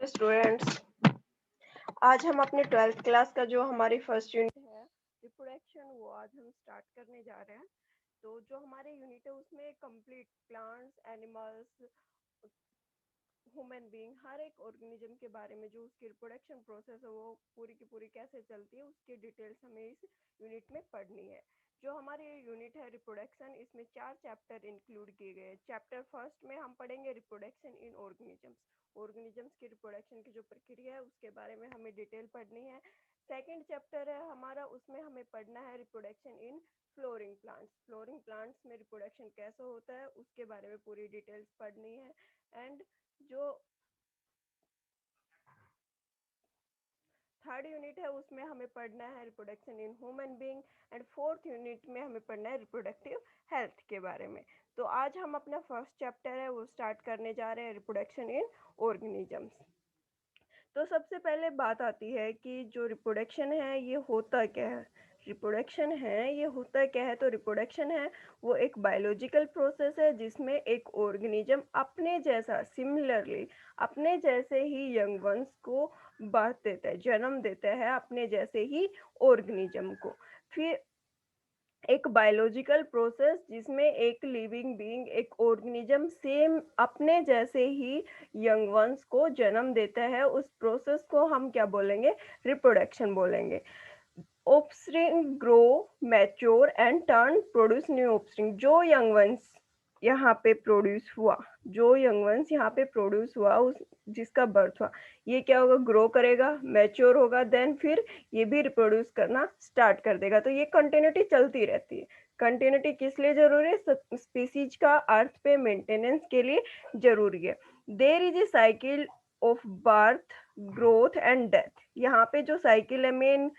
Students, आज हम अपने 12th क्लास का जो हमारी फर्स्ट यूनिट है रिप्रोडक्शन वो आज हम स्टार्ट करने जा रहे हैं। तो जो हमारे यूनिट है उसमें complete plants, animals, human being, हर एक ऑर्गेनिज्म के बारे में जो उसकी रिप्रोडक्शन प्रोसेस है वो पूरी की पूरी कैसे चलती है उसकी डिटेल्स हमें इस यूनिट में पढ़नी है। जो हमारी यूनिट है रिप्रोडक्शन, इसमें 4 चैप्टर इंक्लूड किए गए हैं। चैप्टर फर्स्ट में हम पढ़ेंगे रिप्रोडक्शन इन ऑर्गेनिजम्स। ऑर्गेनिजम्स की रिप्रोडक्शन की जो प्रक्रिया है उसके बारे में हमें डिटेल पढ़नी है। सेकेंड चैप्टर है हमारा, उसमें हमें पढ़ना है reproduction in flooring plants. Flooring plants में रिप्रोडक्शन कैसे होता है उसके बारे में पूरी डिटेल्स पढ़नी है। एंड जो थर्ड यूनिट है उसमें हमें पढ़ना है reproduction in human being. And fourth unit में हमें पढ़ना है रिप्रोडक्टिव हेल्थ के बारे में। तो आज हम अपना फर्स्ट चैप्टर है वो स्टार्ट करने जा रहे हैं, रिप्रोडक्शन इन ऑर्गेनिजम्स। तो सबसे पहले बात आती है कि जो रिप्रोडक्शन है ये होता क्या है। रिप्रोडक्शन है ये होता क्या है, तो रिप्रोडक्शन है वो एक बायोलॉजिकल प्रोसेस है जिसमें एक ऑर्गेनिज्म अपने जैसा सिमिलरली अपने जैसे ही यंग वंस को बर्थ देता है, जन्म देता है अपने जैसे ही ऑर्गेनिज्म को। फिर एक बायोलॉजिकल प्रोसेस जिसमें एक लिविंग बीइंग, एक ऑर्गेनिज्म सेम अपने जैसे ही यंग वंस को जन्म देता है, उस प्रोसेस को हम क्या बोलेंगे, रिप्रोडक्शन बोलेंगे। Offspring grow, mature and turn, produce new offspring. जो यंग वंस यहाँ पे प्रोड्यूस हुआ, जो यंग वंस यहाँ पे प्रोड्यूस हुआ, उस जिसका बर्थ हुआ, ये क्या होगा, ग्रो करेगा, मैच्योर होगा, देन फिर ये भी रिप्रोड्यूस करना स्टार्ट कर देगा। तो ये कंटिन्यूटी चलती रहती है। कंटिन्यूटी किस लिए जरूरी है, स्पीसीज का अर्थ पे मेंटेनेंस के लिए जरूरी है। There is a cycle of birth, growth and death. यहाँ पे जो साइकिल है main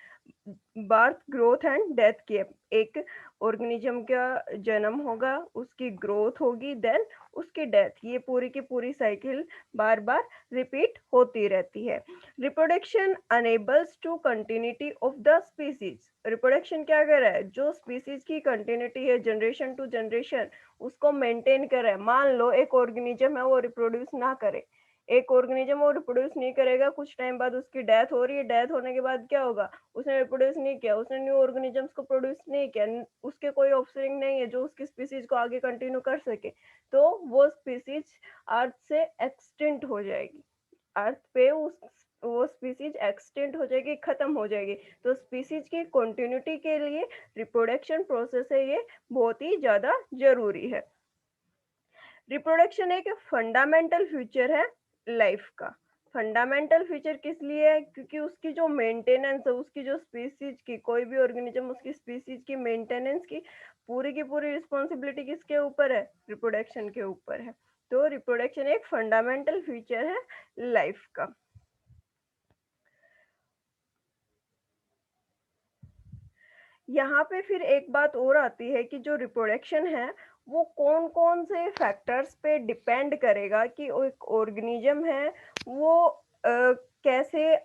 birth, growth and death की है। एक ऑर्गेनिज्म का जन्म होगा, उसकी ग्रोथ होगी, देन उसकी डेथ, ये पूरी की पूरी साइकिल बार बार रिपीट होती रहती है। Reproduction enables to continuity of the species. Reproduction क्या कर रहा है, जो स्पीसीज की कंटिन्यूटी है जनरेशन टू जनरेशन उसको मेंटेन कर रहा है। मान लो एक ऑर्गेनिज्म है वो रिप्रोड्यूस ना करे, एक ऑर्गेनिज्म वो रिप्रोड्यूस नहीं करेगा, कुछ टाइम बाद उसकी डेथ हो रही है, डेथ होने के बाद क्या होगा, उसने रिप्रोड्यूस नहीं किया, उसने न्यू ऑर्गेनिजम्स को प्रोड्यूस नहीं किया, उसके कोई ऑफस्प्रिंग नहीं है जो उसकी स्पीसीज को आगे कंटिन्यू कर सके, तो वो स्पीसीज अर्थ से एक्सटिंक्ट हो जाएगी। अर्थ पे उस वो स्पीसीज एक्सटिंक्ट हो जाएगी, खत्म हो जाएगी। तो स्पीसीज की कंटिन्यूटी के लिए रिप्रोडक्शन प्रोसेस है ये बहुत ही ज्यादा जरूरी है। रिप्रोडक्शन एक फंडामेंटल फीचर है लाइफ का। फंडामेंटल फीचर किस लिए है, क्योंकि उसकी जो मेंटेनेंस है, उसकी जो स्पीसीज की, कोई भी ऑर्गेनिज्म उसकी स्पीसीज की मेंटेनेंस की पूरी रिस्पॉन्सिबिलिटी किसके ऊपर है, रिप्रोडक्शन के ऊपर है। तो रिप्रोडक्शन एक फंडामेंटल फीचर है लाइफ का। यहाँ पे फिर एक बात और आती है कि जो रिप्रोडक्शन है वो कौन कौन से फैक्टर्स पे डिपेंड करेगा कि एक ऑर्गेनिज्म है वो कैसे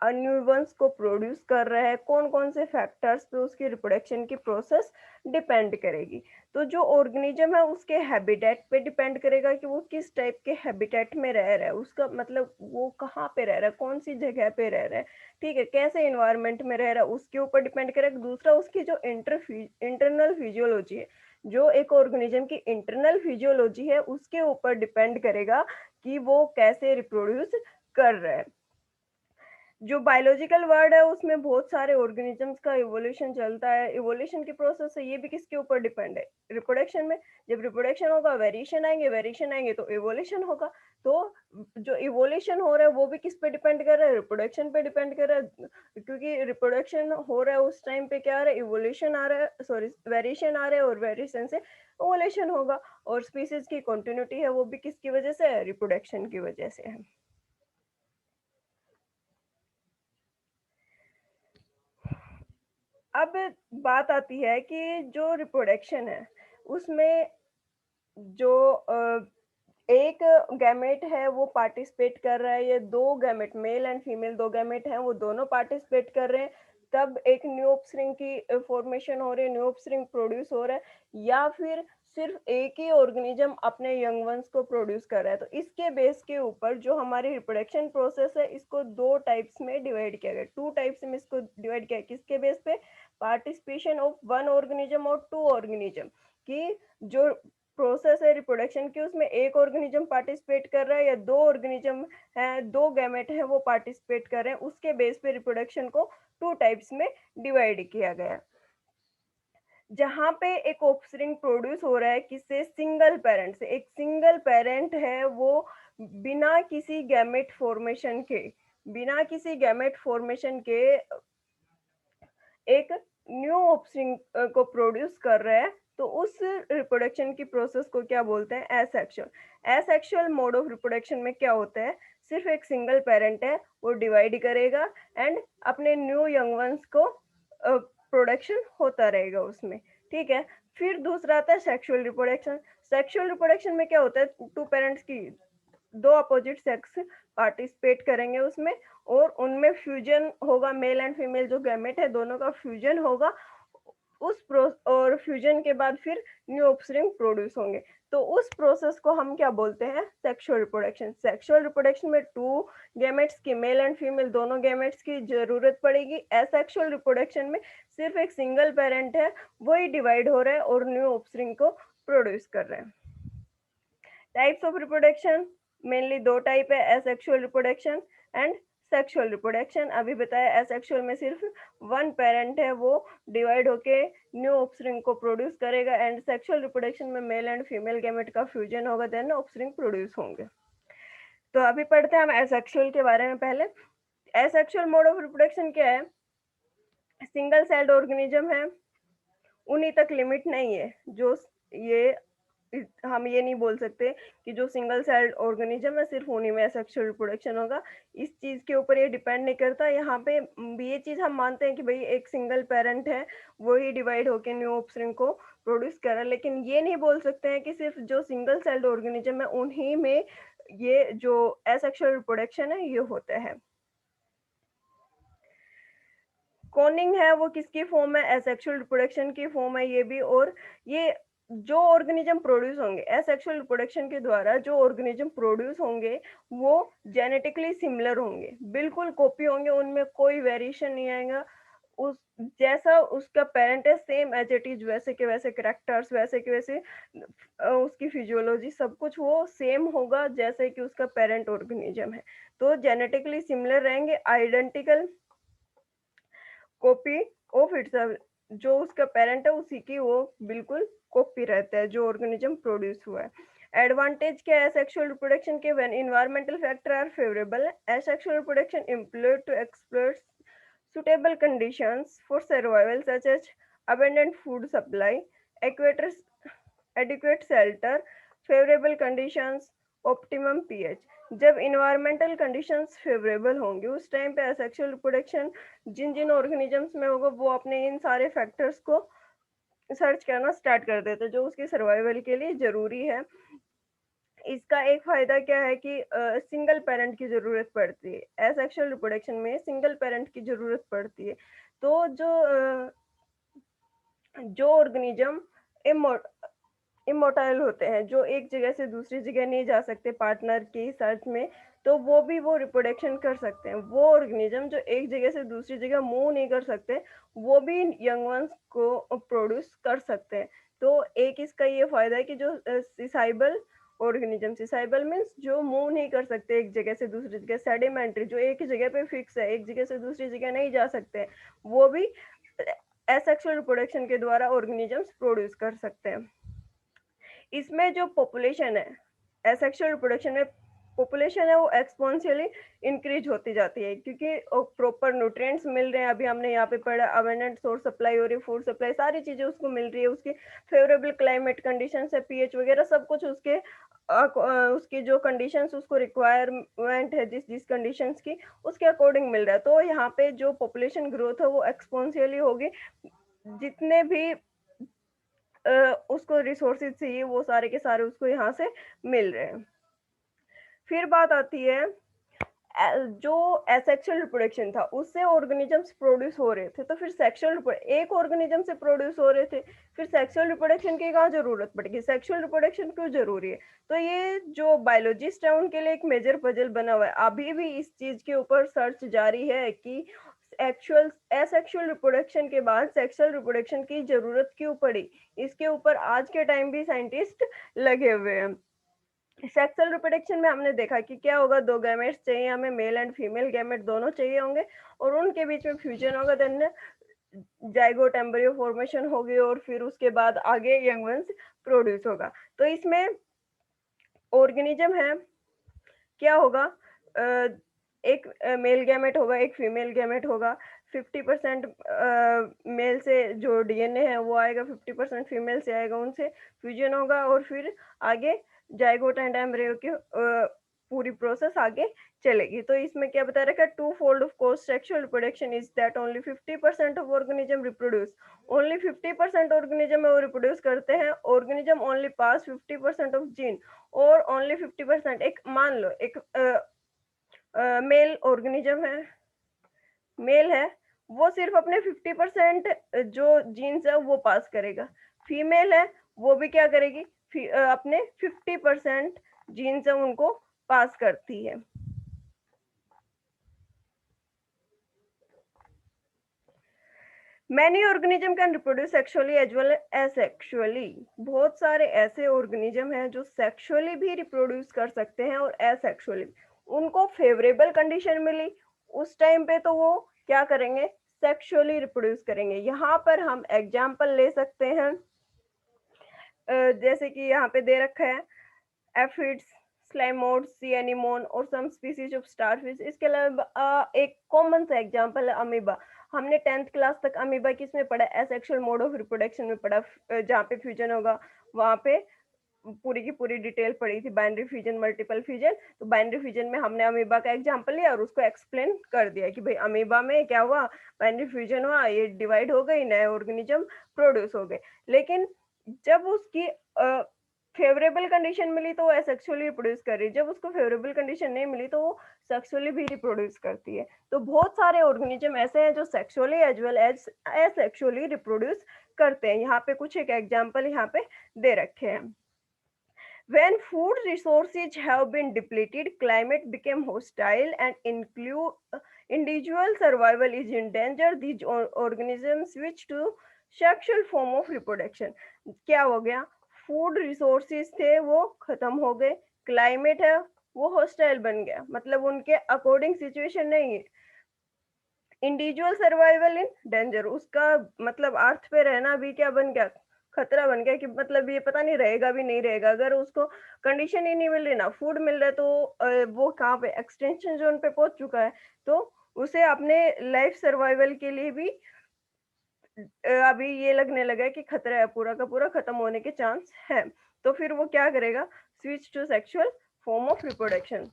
न्यूबॉर्न्स को प्रोड्यूस कर रहा है, कौन कौन से फैक्टर्स पे उसकी रिप्रोडक्शन की प्रोसेस डिपेंड करेगी। तो जो ऑर्गेनिज्म है उसके हैबिटेट पे डिपेंड करेगा कि वो किस टाइप के हैबिटेट में रह रहा है, उसका मतलब वो कहाँ पे रह रहा है, कौन सी जगह पे रह रहा है, ठीक है, कैसे इन्वायरमेंट में रह रहा है, उसके ऊपर डिपेंड करेगा। दूसरा उसकी जो इंटरनल फिजियोलॉजी है, जो एक ऑर्गेनिज्म की इंटरनल फिजियोलॉजी है उसके ऊपर डिपेंड करेगा कि वो कैसे रिप्रोड्यूस कर रहा है। जो बायोलॉजिकल वर्ड है उसमें बहुत सारे ऑर्गेनिजम्स का इवोल्यूशन चलता है। इवोल्यूशन की प्रोसेस है ये भी किसके ऊपर डिपेंड है, रिप्रोडक्शन में। जब रिप्रोडक्शन होगा वेरिएशन आएंगे तो इवोल्यूशन होगा। तो जो इवोल्यूशन हो रहा है वो भी किस पे डिपेंड कर रहा है, रिप्रोडक्शन पे डिपेंड कर रहा है। क्योंकि रिप्रोडक्शन हो रहा है उस टाइम पे क्या आ रहा है, इवोल्यूशन आ रहा है, सॉरी वेरिएशन आ रहा है, और वेरिएशन से इवोल्यूशन होगा। और स्पीसीज की कंटिन्यूटी है वो भी किसकी वजह से है, रिप्रोडक्शन की वजह से है। अब बात आती है कि जो रिप्रोडक्शन है उसमें जो एक गैमेट है वो पार्टिसिपेट कर रहा है, ये दो गैमेट, मेल एंड फीमेल दो गैमेट हैं, वो दोनों पार्टिसिपेट कर रहे हैं। तब एक न्यू ऑफस्प्रिंग की फॉर्मेशन हो रही है, न्यू ऑफस्प्रिंग प्रोड्यूस हो रहा है, या फिर सिर्फ एक ही ऑर्गेनिज्म अपने यंग वंस को प्रोड्यूस कर रहा है। तो इसके बेस के ऊपर जो हमारी रिप्रोडक्शन प्रोसेस है, इसको दो टाइप्स में डिवाइड किया गया, टू टाइप्स में इसको डिवाइड किया। किसके बेस पे? पार्टिसिपेशन ऑफ वन ऑर्गेनिज्म और टू ऑर्गेनिज्म, कि जो प्रोसेस है रिप्रोडक्शन की, उसमें एक ऑर्गेनिज्म पार्टिसिपेट कर रहा है या दो ऑर्गेनिज्म है, दो गैमेट है वो पार्टिसिपेट कर रहे हैं। उसके बेस पे रिप्रोडक्शन को टू टाइप्स में डिवाइड किया गया। जहां पे एक ऑफस्प्रिंग प्रोड्यूस हो रहा है किससे? सिंगल पेरेंट से। एक सिंगल पेरेंट है वो बिना किसी गैमेट फॉर्मेशन के, बिना किसी गैमेट फॉर्मेशन के एक न्यू ऑफस्प्रिंग को प्रोड्यूस कर रहा है। तो उस रिप्रोडक्शन की प्रोसेस को क्या बोलते हैं? Asexual. Asexual mode of reproduction में क्या होता है? सिर्फ एक सिंगल पेरेंट है, वो डिवाइड करेगा एंड अपने न्यू यंग वंस को प्रोडक्शन होता रहेगा उसमें, ठीक है। फिर दूसरा आता है सेक्सुअल रिप्रोडक्शन। सेक्सुअल रिप्रोडक्शन में क्या होता है? टू पेरेंट्स की, दो अपोजिट सेक्स पार्टिसिपेट करेंगे उसमें, और उनमें फ्यूजन होगा, मेल एंड फीमेल जो गैमेट है दोनों का फ्यूजन होगा। और फ्यूजन के बाद फिर न्यू ऑफस्प्रिंग प्रोड्यूस होंगे। तो उस प्रोसेस को हम क्या बोलते हैं? Sexual reproduction. सेक्सुअल रिप्रोडक्शन में टू गैमेट्स की, मेल एंड फीमेल दोनों गैमेट्स की जरूरत पड़ेगी। एसेक्सुअल रिप्रोडक्शन में सिर्फ एक सिंगल पेरेंट है, वही डिवाइड हो रहा है और न्यू ऑफस्प्रिंग को प्रोड्यूस कर रहे हैं। टाइप्स ऑफ रिप्रोडक्शन मेनली दो टाइप है, asexual reproduction and sexual reproduction. अभी बताया एसेक्सुअल में सिर्फ वन पेरेंट है, वो डिवाइड होके न्यू ऑफस्प्रिंग को प्रोड्यूस करेगा, एंड सेक्सुअल रिप्रोडक्शन में मेल एंड फीमेल गैमेट का फ्यूजन होगा, देन ऑफस्प्रिंग प्रोड्यूस होंगे। तो अभी पढ़ते हैं हम एसेक्सुअल के बारे में। पहले एसेक्सुअल मोड ऑफ रिप्रोडक्शन क्या है? सिंगल सेल्ड ऑर्गेनिज्म है, उन्हीं तक लिमिट नहीं है। जो ये हम ये नहीं बोल सकते कि जो सिंगल सेल्ड ऑर्गेनिज्म है सिर्फ उन्हीं में सेक्सुअल रिप्रोडक्शन होगा। इस चीज के ऊपर ये डिपेंड नहीं करता। यहाँ पे ये चीज हम मानते हैं कि भाई एक सिंगल पेरेंट है, वही डिवाइड होके न्यू ऑफस्प्रिंग को प्रोड्यूस कर रहा है, लेकिन ये नहीं बोल सकते हैं कि सिर्फ जो सिंगल सेल्ड ऑर्गेनिज्म है उन्हीं में ये जो एसेक्सुअल रिप्रोडक्शन है ये होता है। कॉनिंग है वो किसकी फॉर्म है? एसेक्सुअल रिप्रोडक्शन की फॉर्म है ये भी। और ये जो ऑर्गेनिज्म प्रोड्यूस होंगे एसेक्सुअल रिप्रोडक्शन के द्वारा, जो ऑर्गेनिज्म प्रोड्यूस होंगे वो जेनेटिकली सिमिलर होंगे, बिल्कुल कॉपी होंगे, उनमें कोई वेरिएशन नहीं आएगा। उस जैसा उसका पेरेंट है सेम एज इट इज, वैसे के वैसे कैरेक्टर्स, वैसे के वैसे उसकी फिजियोलॉजी, सब कुछ वो सेम होगा जैसे कि उसका पेरेंट ऑर्गेनिज्म है। तो जेनेटिकली सिमिलर रहेंगे, आइडेंटिकल कॉपी ऑफ इटसेल्फ। जो उसका पेरेंट है उसी की वो बिल्कुल कॉपी रहता है जो ऑर्गेनिज्म प्रोड्यूस हुआ है। एडवांटेज क्या है सेक्सुअल रिप्रोडक्शन के? When environmental factor are favourable, asexual reproduction employed to exploit suitable conditions for survival such as abundant food supply, adequate adequate shelter, favorable conditions, optimum pH। जब environmental conditions favourable होंगे उस time पे asexual reproduction जिन जिन organisms में होगा वो अपने इन सारे factors को सर्च करना स्टार्ट कर देते हैं जो उसकी सर्वाइवल के लिए जरूरी है। इसका एक फायदा क्या है कि सिंगल पेरेंट की जरूरत पड़ती है, एसेक्सुअल रिप्रोडक्शन में सिंगल पेरेंट की जरूरत पड़ती है। तो जो ऑर्गेनिज्म इमोर्टाइल होते हैं, जो एक जगह से दूसरी जगह नहीं जा सकते पार्टनर की सर्च में, तो वो भी वो रिप्रोडक्शन कर सकते हैं। वो ऑर्गेनिज्म जो एक जगह से दूसरी जगह मूव नहीं कर सकते, वो भी यंग वंस को प्रोड्यूस कर सकते हैं। तो एक इसका ये फायदा है कि जो सिसाइबल ऑर्गेनिज्म, सिसाइबल मीन्स जो मूव नहीं कर सकते एक जगह से दूसरी जगह, सेडिमेंट्री जो एक ही जगह पे फिक्स है, एक जगह से दूसरी जगह नहीं जा सकते, वो भी एसेक्सुअल रिप्रोडक्शन के द्वारा ऑर्गेनिजम्स प्रोड्यूस कर सकते हैं। इसमें जो पॉपुलेशन है एसेक्सुअल रिप्रोडक्शन में, पॉपुलेशन है वो एक्सपोनेंशियली इंक्रीज होती जाती है क्योंकि प्रॉपर न्यूट्रिएंट्स मिल रहे हैं। अभी हमने यहाँ पे पढ़ा अबंडेंट सोर्स सप्लाई हो रही है, फूड सप्लाई, सारी चीजें उसको मिल रही है, उसकी फेवरेबल क्लाइमेट कंडीशंस है, पीएच वगैरह सब कुछ उसके उसकी जो कंडीशंस उसको रिक्वायरमेंट है जिस जिस कंडीशंस की उसके अकॉर्डिंग मिल रहा है। तो यहाँ पे जो पॉपुलेशन ग्रोथ है वो एक्सपोनेंशियली होगी। जितने भी उसको रिसोर्सेज चाहिए वो सारे के सारे उसको यहाँ से मिल रहे हैं। फिर बात आती है जो एसेक्सुअल रिप्रोडक्शन था उससे ऑर्गेनिजम्स प्रोड्यूस हो रहे थे, तो फिर सेक्सुअल एक ऑर्गेनिज्म से प्रोड्यूस हो रहे थे, फिर सेक्सुअल रिप्रोडक्शन की कहाँ जरूरत पड़ेगी, सेक्सुअल रिप्रोडक्शन क्यों जरूरी है। तो ये जो बायोलॉजिस्ट है उनके लिए एक मेजर पजल बना हुआ है। अभी भी इस चीज के ऊपर सर्च जारी है कि एक्चुअल एसेक्सुअल रिप्रोडक्शन के बाद सेक्सुअल रिप्रोडक्शन की जरूरत क्यों पड़ी। इसके ऊपर आज के टाइम भी साइंटिस्ट लगे हुए हैं। सेक्सुअल रिप्रोडक्शन में हमने देखा कि क्या होगा, दो गैमेट्स चाहिए हमें, मेल एंड फीमेल गैमेट दोनों चाहिए होंगे, और उनके बीच में फ्यूजन होगा, देन जाइगोट एम्ब्रियो फॉर्मेशन होगी, और फिर उसके बाद आगे यंग वंस प्रोड्यूस होगा। तो इसमें ऑर्गेनिज्म है, क्या होगा, एक मेल गैमेट होगा, एक फीमेल गैमेट होगा, 50% मेल से जो डीएनए है वो आएगा, 50% फीमेल से आएगा, उनसे फ्यूजन होगा, और फिर आगे जाइगोट एंड एम्ब्रियो की पूरी प्रोसेस आगे चलेगी। तो इसमें क्या बता रखा है, two fold of course sexual reproduction is that only 50% of organism reproduce, only 50% organism है वो रिप्रोड्यूस करते हैं, organism only pass 50% of gene, और ओनली 50%, एक मान लो एक मेल ऑर्गेनिज्म है, मेल है, वो सिर्फ अपने 50% जो जीन्स है वो पास करेगा, फीमेल है वो भी क्या करेगी, अपने 50% जीन्स है उनको पास करती है। Many organism can reproduce sexually as well as sexually, बहुत सारे ऐसे ऑर्गेनिज्म हैं जो सेक्सुअली भी रिप्रोड्यूस कर सकते हैं और एसेक्सुअली। उनको फेवरेबल कंडीशन मिली उस टाइम पे तो वो क्या करेंगे, सेक्सुअली रिप्रोड्यूस करेंगे। यहाँ पर हम एग्जाम्पल ले सकते हैं, जैसे कि यहाँ पे दे रखा है एफिड्स, स्लाइमोड्स, सी एनिमोन और सम स्पीसीज ऑफ स्टारफिश। इसके अलावा एक कॉमन सा एग्जांपल है अमीबा। हमने 10th क्लास तक अमीबा किसमें पढ़ा, एसेक्सुअल मोड ऑफ रिप्रोडक्शन में पढ़ा, जहाँ पे फ्यूजन होगा वहां पे पूरी की पूरी डिटेल पढ़ी थी, बाइनरी फ्यूजन, मल्टीपल फ्यूजन। तो बाइनरी फ्यूजन में हमने अमीबा का एग्जांपल लिया और उसको एक्सप्लेन कर दिया कि भाई अमीबा में क्या हुआ, बाइनरी फ्यूजन हुआ, ये डिवाइड हो गई, नए ऑर्गेनिज्म प्रोड्यूस हो गए। लेकिन जब उसकी फेवरेबल कंडीशन मिली तो वो एसेक्सुअली रिप्रोड्यूस कर रही है, जब उसको फेवरेबल कंडीशन नहीं मिली तो वो सेक्सुअली भी रिप्रोड्यूस करती है। तो बहुत सारे ऑर्गेनिज्म ऐसे हैं जो sexually as well as asexually reproduce करते हैं। यहाँ पे कुछ एक एग्जांपल यहाँ पे दे रखे हैं। When food resources have been depleted, climate became hostile and individual survival is in danger. These organisms switch to sexual form of reproduction. क्या हो गया, फूड रिसोर्सेज थे वो खत्म हो गए, क्लाइमेट है वो हॉस्टाइल बन गया, मतलब उनके अकॉर्डिंग सिचुएशन नहीं है। इंडिविजुअल सर्वाइवल इन डेंजर, उसका मतलब अर्थ पे रहना भी क्या बन गया, खतरा बन गया, कि मतलब ये पता नहीं रहेगा भी नहीं रहेगा। अगर उसको कंडीशन ही नहीं मिल रही, ना फूड मिल रहा है, तो वो कहाँ पे एक्सटेंशन जोन पे पहुंच चुका है। तो उसे अपने लाइफ सर्वाइवल के लिए भी अभी ये लगने लगा है कि खतरा है, पूरा का पूरा खत्म होने के चांस है। तो फिर वो क्या करेगा, switch to sexual form of reproduction.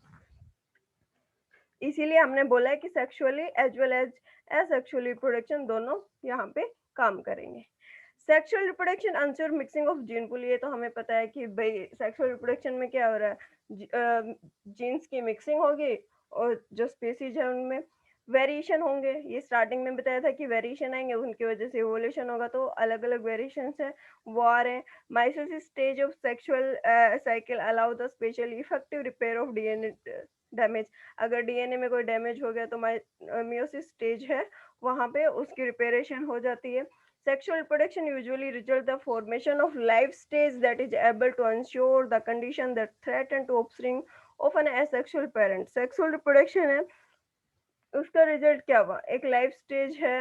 इसीलिए हमने बोला है कि sexually as well as asexual reproduction दोनों यहाँ पे काम करेंगे। Sexual reproduction ensure mixing of gene pool, ये तो हमें पता है कि भाई सेक्सुअल रिप्रोडक्शन में क्या हो रहा है, जीन्स की मिक्सिंग होगी और जो स्पीसीज है उनमें वेरिएशन होंगे। ये स्टार्टिंग में बताया था कि वेरिएशन आएंगे, उनकी वजह से इवोल्यूशन होगा, तो अलग अलग वेरिएशंस हैं वो आ रहे हैं। Mitosis stage of sexual cycle allow the specially effective repair of DNA damage. अगर डीएनए में कोई डैमेज हो गया तो मियोसिस स्टेज है, वहां पे उसकी रिपेयरेशन हो जाती है। Sexual reproduction usually result the formation of life stage that is able to ensure the condition that threaten to offspring of an asexual parent. Sexual reproduction है, उसका रिजल्ट क्या हुआ, एक लाइफ स्टेज है,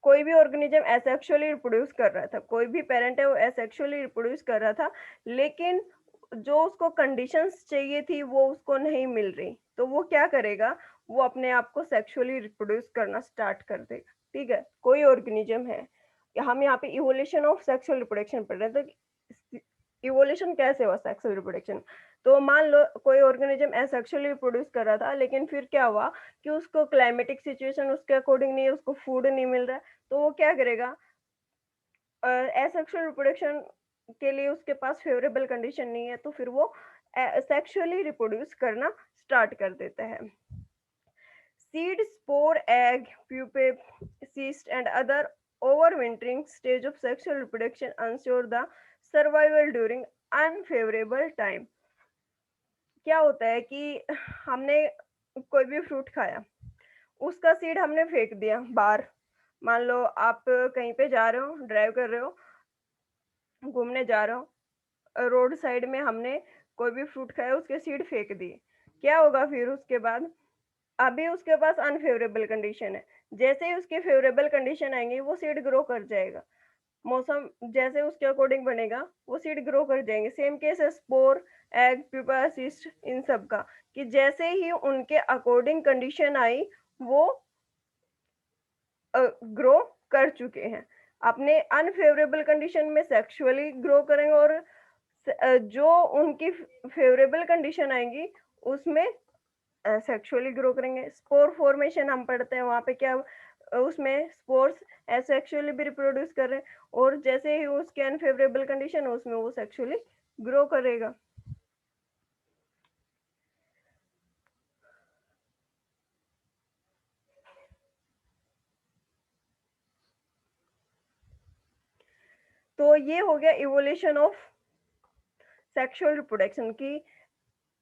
कोई भी ऑर्गेनिज्म एसेक्सुअली रिप्रोड्यूस कर रहा था, कोई भी पेरेंट है वो एसेक्सुअली रिप्रोड्यूस कर रहा था, लेकिन जो उसको कंडीशंस चाहिए थी वो उसको नहीं मिल रही, तो वो क्या करेगा, वो अपने आप को सेक्सुअली रिप्रोड्यूस करना स्टार्ट कर देगा। ठीक है, कोई ऑर्गेनिज्म है, हम यहाँ पे इवोल्यूशन ऑफ सेक्सुअल रिप्रोडक्शन पढ़ रहे हैं, तो इवोल्यूशन कैसे हुआ सेक्सुअल रिप्रोडक्शन। तो मान लो कोई ऑर्गेनिज्म एसेक्सुअली प्रोड्यूस कर रहा था, लेकिन फिर क्या हुआ कि उसको क्लाइमेटिक सिचुएशन उसके अकॉर्डिंग नहीं है, उसको फूड नहीं मिल रहा है, तो वो क्या करेगा, एसेक्सुअल रिप्रोडक्शन के लिए उसके पास फेवरेबल कंडीशन नहीं है, तो फिर वो सेक्सुअली रिप्रोड्यूस करना स्टार्ट कर देता है। Seed, spore, egg, pupae, cyst and other overwintering stage of sexual reproduction ensure the survival during unfavorable time। क्या होता है कि हमने कोई भी फ्रूट खाया, उसका सीड हमने फेंक दिया बाहर। मान लो आप कहीं पे जा रहे हो, ड्राइव कर रहे हो, घूमने जा रहे हो, रोड साइड में हमने कोई भी फ्रूट खाया, उसके सीड फेंक दिए। क्या होगा फिर उसके बाद? अभी उसके पास अनफेवरेबल कंडीशन है। जैसे ही उसके फेवरेबल कंडीशन आएंगी, वो सीड ग्रो कर जाएगा। मौसम जैसे उसके अकॉर्डिंग बनेगा, वो सीड ग्रो कर जाएंगे। सेम केस है स्पोर, एग, प्यूपा, सिस्ट, इन सब का, कि जैसे ही उनके अकॉर्डिंग कंडीशन आई, वो ग्रो कर चुके हैं। अपने अनफेवरेबल कंडीशन में सेक्सुअली ग्रो करेंगे, और जो उनकी फेवरेबल कंडीशन आएंगी, उसमें सेक्सुअली ग्रो करेंगे। स्पोर फॉर्मेशन हम पढ़ते हैं, वहाँ पे क्या उसमें स्पोर्स एसेक्सुअली भी रिप्रोड्यूस कर रहे हैं, और जैसे ही उसके अनफेवरेबल कंडीशन है, उसमें वो सेक्सुअली ग्रो करेगा। तो ये हो गया इवोल्यूशन ऑफ सेक्सुअल रिप्रोडक्शन की।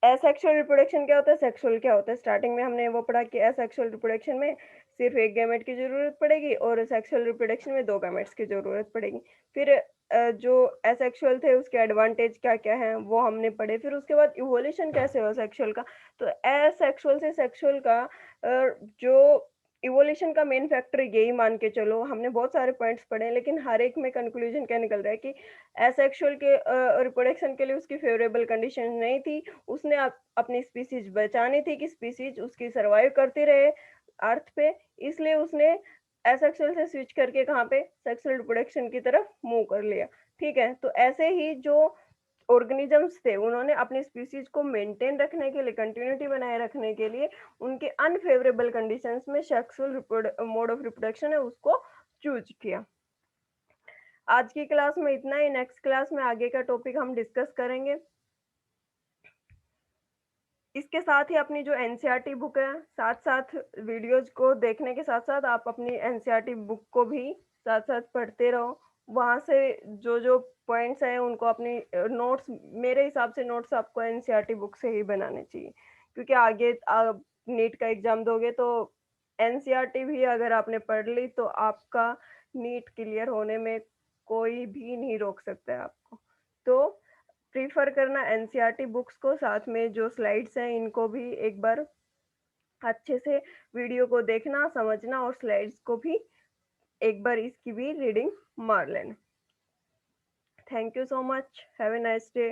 एसेक्सुअल रिप्रोडक्शन क्या होता है, सेक्सुअल क्या होता है। स्टार्टिंग में हमने वो पढ़ा कि एसेक्सुअल रिप्रोडक्शन में सिर्फ एक गैमेट की जरूरत पड़ेगी, और सेक्सुअल रिप्रोडक्शन में दो गैमेट्स की जरूरत पड़ेगी। फिर जो एसेक्सुअल थे उसके एडवांटेज क्या क्या हैं वो हमने पढ़े। फिर उसके बाद इवोल्यूशन कैसे हुआ सेक्सुअल का। तो एसेक्सुअल से सेक्सुअल का जो इवोल्यूशन का मेन फैक्टर यही मान के चलो। हमने बहुत सारे पॉइंट्स पढ़े हैं, लेकिन हर एक में कंक्लूजन क्या निकल रहा है कि एसेक्सुअल के रिप्रोडक्शन के लिए उसकी फेवरेबल कंडीशन नहीं थी। उसने अपनी स्पीसीज बचानी थी कि स्पीसीज उसकी सर्वाइव करती रहे अर्थ पे, इसलिए उसने एसेक्सुअल से स्विच करके कहाँ पे सेक्सुअल रिप्रोडक्शन की तरफ मूव कर लिया। ठीक है, तो ऐसे ही जो ऑर्गेनिजम्स थे, उन्होंने अपनी स्पीसीज को मेंटेन रखने के लिए, कंटिन्यूटी बनाए रखने के लिए, उनके अनफेवरेबल कंडीशंस में सेक्सुअल मोड ऑफ रिप्रोडक्शन है उसको चूज किया। आज की क्लास में इतना ही। नेक्स्ट क्लास में आगे का टॉपिक हम डिस्कस करेंगे। इसके साथ ही अपनी जो एनसीईआरटी बुक है, साथ साथ वीडियोज को देखने के साथ साथ आप अपनी एनसीईआरटी बुक को भी साथ साथ पढ़ते रहो। वहाँ से जो जो पॉइंट्स हैं उनको अपनी नोट्स, मेरे हिसाब से नोट्स आपको एनसीईआरटी बुक से ही बनाने चाहिए, क्योंकि आगे आप नीट का एग्जाम दोगे तो एनसीईआरटी भी अगर आपने पढ़ ली तो आपका नीट क्लियर होने में कोई भी नहीं रोक सकता है आपको। तो प्रीफर करना एनसीईआरटी बुक्स को, साथ में जो स्लाइड्स हैं इनको भी एक बार अच्छे से वीडियो को देखना, समझना, और स्लाइड्स को भी एक बार इसकी भी रीडिंग मार लेना। Thank you so much, have a nice day.